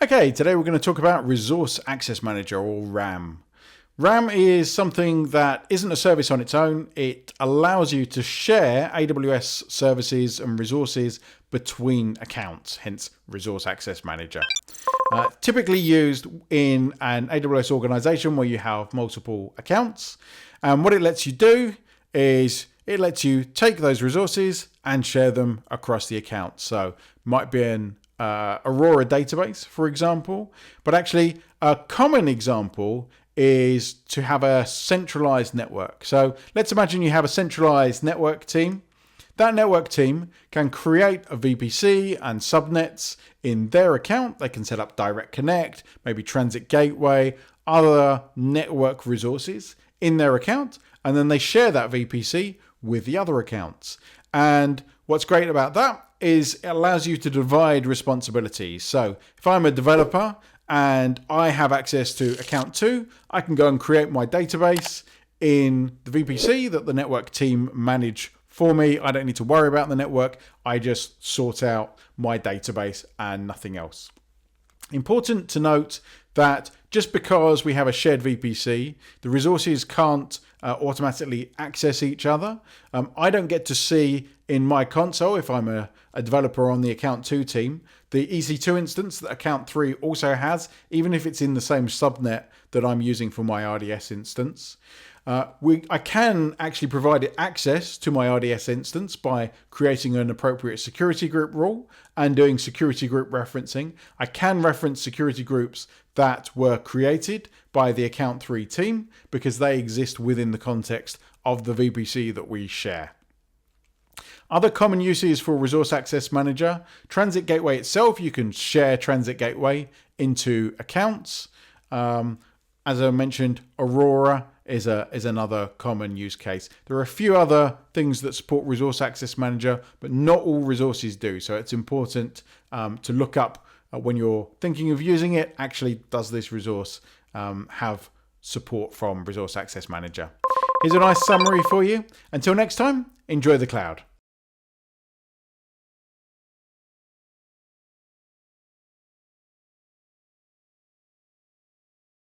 Okay, today we're going to talk about Resource Access Manager, or RAM. RAM is something that isn't a service on its own. It allows you to share AWS services and resources between accounts, hence Resource Access Manager. Typically used in an AWS organization where you have multiple accounts. And what it lets you do is it lets you take those resources and share them across the account. So might be an Aurora database, for example, but actually a common example is to have a centralized network. So let's imagine you have a centralized network team. That network team can create a VPC and subnets in their account. They can set up direct connect, maybe transit gateway, other network resources in their account, and then they share that VPC with the other accounts. And what's great about that is it allows you to divide responsibilities. So if I'm a developer and I have access to account 2, I can go and create my database in the VPC that the network team manage for me. I don't need to worry about the network. I just sort out my database and nothing else. Important to note that just because we have a shared VPC, the resources can't automatically access each other. I don't get to see in my console, if I'm a developer on the account 2 team, the EC2 instance that account 3 also has, even if it's in the same subnet that I'm using for my RDS instance. I can actually provide access to my RDS instance by creating an appropriate security group rule and doing security group referencing. I can reference security groups that were created by the account 3 team because they exist within the context of the VPC that we share. Other common uses for Resource Access Manager: Transit Gateway itself, you can share Transit Gateway into accounts. As I mentioned, Aurora is another common use case. There are a few other things that support Resource Access Manager, but not all resources do. So it's important to look up when you're thinking of using it, actually, does this resource have support from Resource Access Manager? Here's a nice summary for you. Until next time, enjoy the cloud.